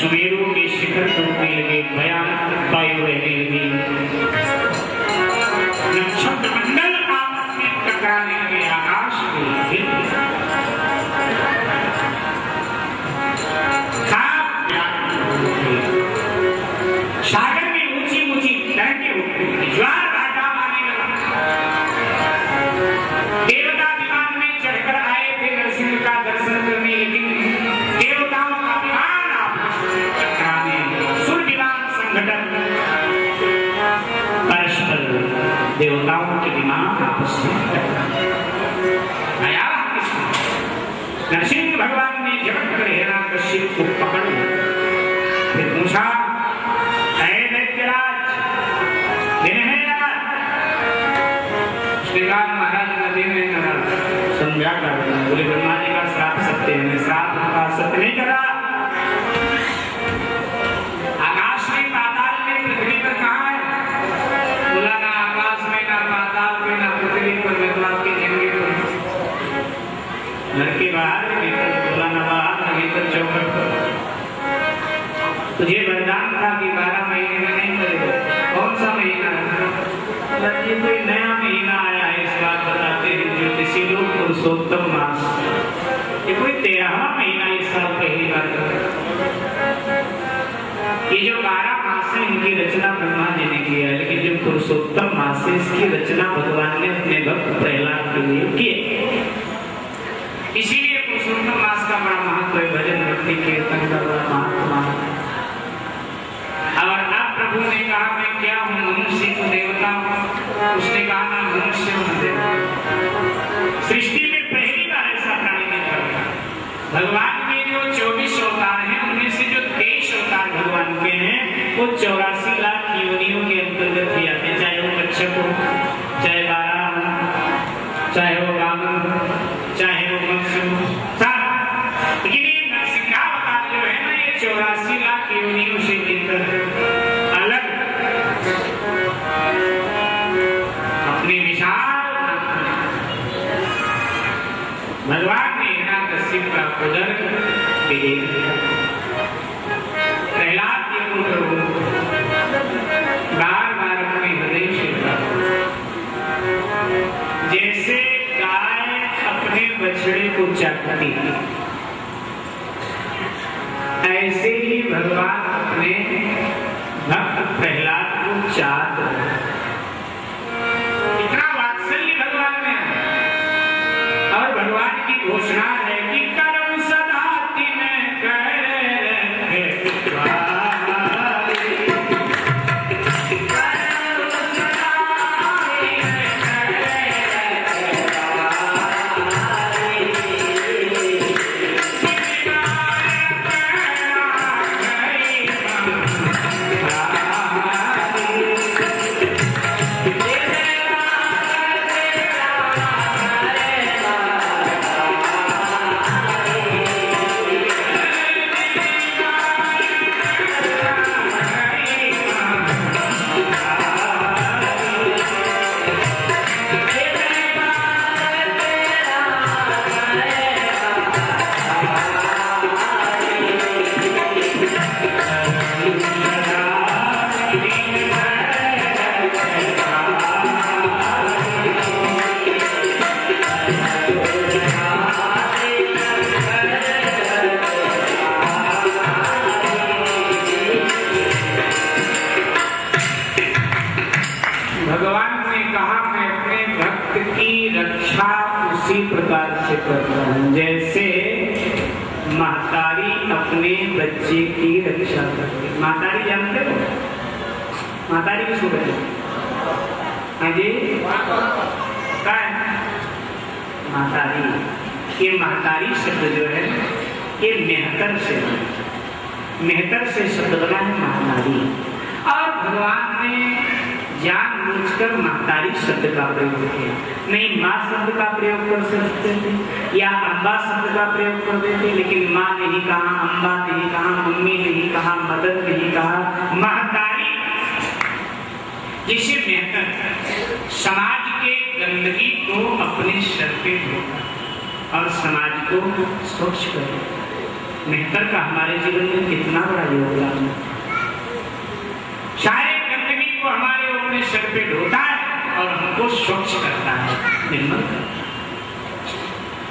सुमेरु के शिखर टूटने लगे, भयानक वायु रहने लगी, नक्षत्र मंडल आपस में टकराने लगे, आकाश में गिर गया। सागर में ऊंची ऊंची लहरें उठती, ज्वार भाटा आने लगा। देवता विमान में चढ़कर आए थे नरसिंह का दर्शन करने, लेकिन देवताओं का विमान आपस में टकराने, सुर विमान संघटन, परस्पर देवताओं के विमान आपस में टकराने। नरसिंह भगवान ने झपट कर हिरण्यकश्यप को पकड़ लिया, फिर पूछा, महाराज नदी में संध्या कर बोले, ब्रह्मा जी का श्राप सत्य है, श्राप का सत्य नहीं करा। आकाश में पाताल में पृथ्वी पर कहाँ है? बोला ना आकाश में, ना पाताल में, ना पृथ्वी पर, मैं तो आपके जिंदगी पर घर के बाहर भीतर, बोला ना बाहर ना भीतर, चौखट पर। तुझे वरदान था कि 12 महीने में नहीं करेगा। कौन सा महीना है? ये कोई नया महीना आया है, इस बात बताते हैं ज्योतिषी लोग, पुरुषोत्तम मास। ये कोई 13वां महीना इस साल पहली बार। ये जो 12 मास है, इनकी रचना ब्रह्मा जी ने की है, लेकिन जो पुरुषोत्तम मास है, इसकी रचना भगवान ने अपने भक्त प्रहलाद के लिए की है। इसीलिए पुरुषोत्तम मास का बड़ा महत्व है, भजन भक्ति कीर्तन का बड़ा महत्व है। और अब प्रभु ने कहा, मैं क्या हूँ? मनुष्य को देवता हूँ। उसने कहा, ना मनुष्य हूँ देवता। सृष्टि में पहली बार ऐसा प्राणी ने कहा। भगवान के जो 24 अवतार हैं, उनमें से जो 23 अवतार भगवान के हैं, वो 84 लाख योनियों के अंतर्गत ही आते, चाहे वो कच्छप हो, चाहे बाराह हो, चाहे वो वामन, चाहे वो मत्स्य हो, लेकिन ये नरसिंहावतार जो है ना, ये 84 लाख योनियों से मिलकर अलग अपने विशाल भगवान ने हिरण्यकश्यप का उदर देख प्रहलाद के पुत्र बार बार अपने हृदय से जैसे गाय अपने बछड़े को चाटती, ऐसे ही भगवान अपने भक्त प्रहलाद को चाट। इतना वात्सल्य भगवान में है। और भगवान की घोषणा है कि कर्म सदा में कर जैसे महतारी अपने बच्चे की रक्षा करती। महतारी जानते हो? महतारी किसको कहते हैं? हाँ जी, क्या है महतारी? ये महतारी शब्द जो है ये मेहतर से शब्द बना है महतारी। और भगवान ने जानबूझकर महतारी शब्द का प्रयोग किया। नहीं माँ शब्द का प्रयोग कर सकते थे या अम्बा शब्द का प्रयोग कर देते, लेकिन माँ नहीं कहा, अम्बा नहीं कहा, मम्मी नहीं कहा, मदर नहीं कहा, महतारी। जिसे मेहतर समाज के गंदगी को अपने सर पे ढोता और समाज को स्वच्छ करे। मेहतर का हमारे जीवन में कितना बड़ा योगदान है। सारे गंदगी को हमारे अपने सर पे ढोता है और हमको स्वच्छ करता है, निर्मल करता है।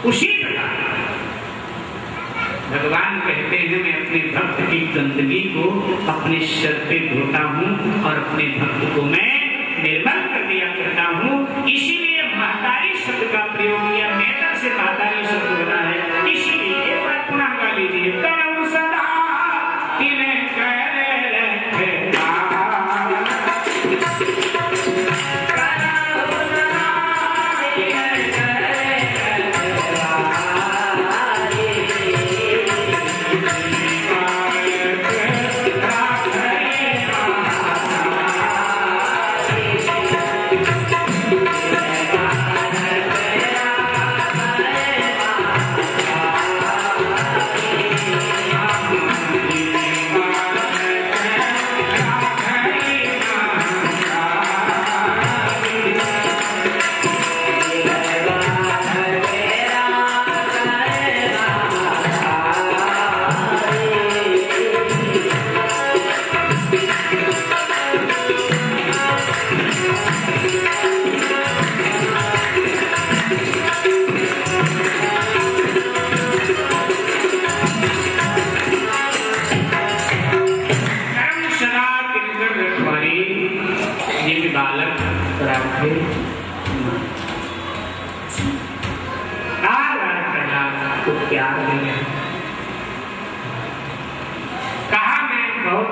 उसी प्रकार भगवान कहते हैं मैं अपने भक्त की गंदगी को अपने सर पे ढोता हूँ और अपने भक्त को मैं निर्मल कर दिया करता हूँ। इसीलिए महतारी शब्द का प्रयोग किया, मेहतर से महतारी शब्द बना है। इसीलिए एक बार पुनः गा लीजिए, करम सदा तिन्हें कर रखता,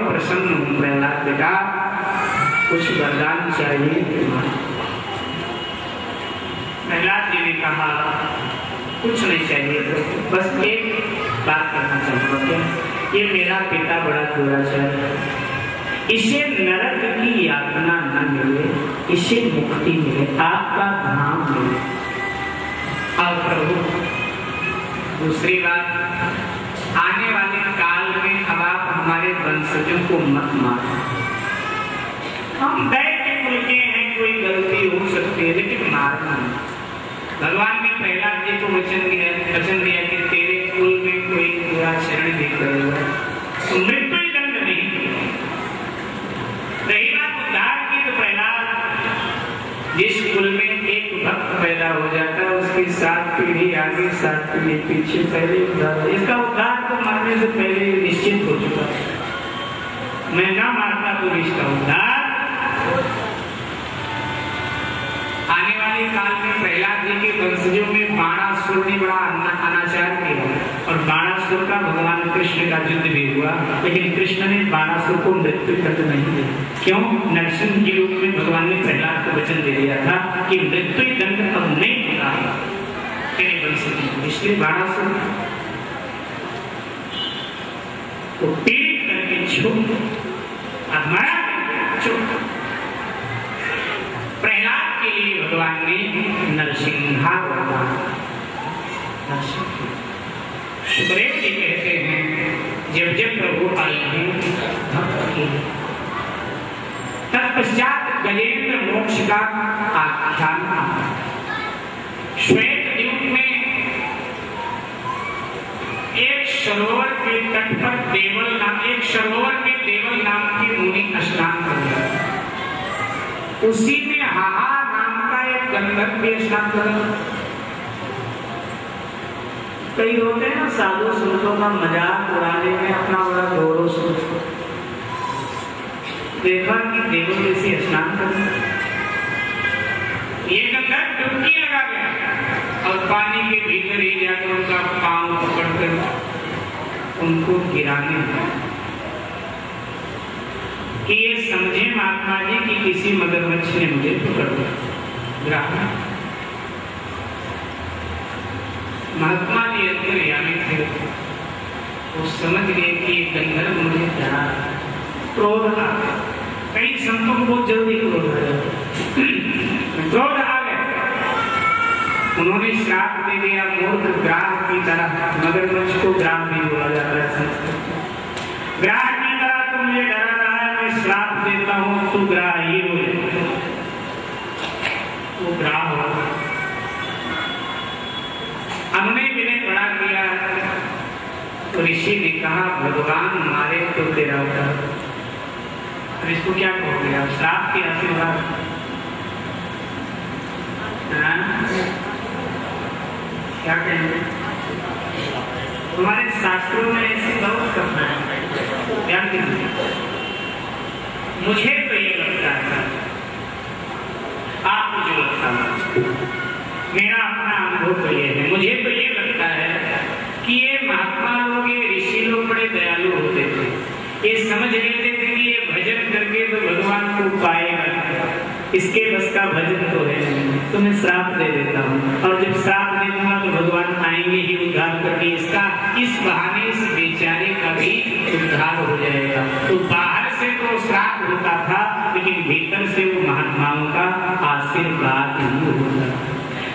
प्रसन्न हूं प्रहलाद बेटा, कुछ वरदान चाहिए। प्रहलाद जी ने कहा कुछ नहीं चाहिए, बस एक बात करना चाहूंगा। क्या? ये मेरा पिता बड़ा दुराचार है, इसे नरक की यातना न मिले, इसे मुक्ति मिले, आपका धाम मिले। और प्रभु दूसरी बात, आने वाले काल में अब आप हमारे वंशजों को मत मारो। हम दैत्य कुल के हैं, कोई गलती हो सकती है लेकिन मारना नहीं। भगवान ने प्रहलाद जी को वचन दिया कि तेरे कुल में कोई दुराचरण नहीं करेगा तो मृत्यु दंड नहीं। रही बात उद्धार की, तो प्रहलाद जिस कुल में एक भक्त पैदा हो जाता है उसकी 7 पीढ़ी आगे 7 पीढ़ी पीछे पहले उद्धार, इसका उद्धार तो मरने से पहले निश्चित हो चुका है। मैं ना मारता तो इसका उद्धार। आने वाले काल में प्रहलाद जी के वंशजों में बाणासुर ने बड़ा अनाचार किया और बाणासुर का भगवान कृष्ण का युद्ध भी हुआ, लेकिन कृष्ण ने बाणासुर को मृत्यु दंड नहीं दिया। क्यों? नरसिंह के रूप में भगवान ने प्रहलाद को वचन दे दिया था कि मृत्यु दंड अब नहीं होगा तेरे वंशज, इसलिए बाणासुर को पीड़ित करके छूट हमारा छूट। प्रहलाद के लिए भगवान ने नरसिंहावतार। सुखदेव जी कहते हैं जब जब प्रभु आए हैं भक्त के, तत्पश्चात गजेंद्र मोक्ष का आख्यान आता। श्वेत द्वीप में एक सरोवर के तट पर देवल नाम की मुनि स्नान कर रहे, उसी में हाहा नाम का एक गंधर्व भी स्नान कर रहा। कई होते हैं ना साधु संतों का मजाक उड़ाने में अपना बड़ा गौरव सोचते, देखा कि देवों जैसे स्नान कर रहे, ये गंधर्व डुबकी लगा गया और पानी के भीतर ही जाकर उनका पांव पकड़कर उनको गिराने कि ये समझे महात्मा जी कि किसी मगरमच्छ ने मुझे पकड़ लिया। महात्मा जी अंतर्यामी थे, वो समझ गए कि ये गंधर्व मुझे डरा, क्रोध आ गया। कई संतों को बहुत जल्दी क्रोध आ जाता, क्रोध आ गया। उन्होंने श्राप दे दिया, मूर्ख ग्राह की तरह, मगरमच्छ को ग्राह भी बोला जाता है, ग्राह की तरह तुम मुझे डरा रहा है, मैं श्राप देता हूं तू ग्राह ही हो जाए। वो ग्राह हो, हमने विनय बड़ा किया तो ऋषि ऋषि ने कहा भगवान मारे तो तेरा उद्धार। अब इसको क्या कहोगे आप? श्राप के आशीर्वाद? क्या कहेंगे? तुम्हारे शास्त्रों में ऐसी बहुत कथा है, क्या कहेंगे? मुझे तो ये लगता है, आपको जो लगता है, मेरा अपना अनुभव तो ये है, मुझे तो ये लगता है कि ये महात्मा लोग, ये ऋषि लोग बड़े दयालु होते थे। ये समझ लेते थे कि ये भजन करके तो भगवान को पाएगा, इसके बस का भजन तो है नहीं, तो मैं श्राप दे देता हूँ, और जब श्राप दे दूंगा तो भगवान आएंगे ही उद्धार करके, इसका इस बहाने इस बेचारे का भी उद्धार हो जाएगा। तो बाहर से तो श्राप होता था, लेकिन भीतर से वो महात्माओं का आशीर्वाद ही होता।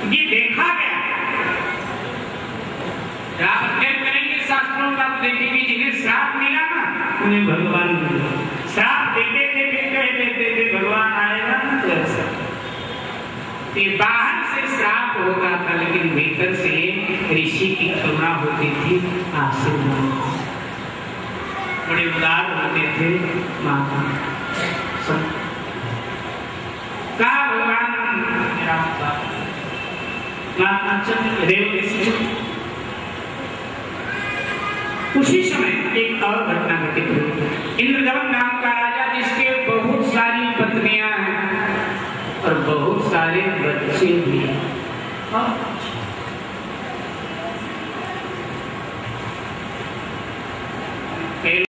ये देखा गया, आप अध्ययन करेंगे शास्त्रों का तो देखेंगे जिन्हें श्राप मिला ना उन्हें भगवान श्राप देते थे, फिर कह देते थे भगवान आएगा तो ऐसा। ये बाहर से श्राप होता था, लेकिन भीतर से ऋषि की करुणा होती थी, आशीर्वाद, बड़े उदार होते थे माता। कहा भगवान मेरा उसी समय एक और घटना घटित हुई। इंद्रदमन नाम का राजा, जिसके बहुत सारी पत्नियां हैं और बहुत सारे बच्चे भी हैं,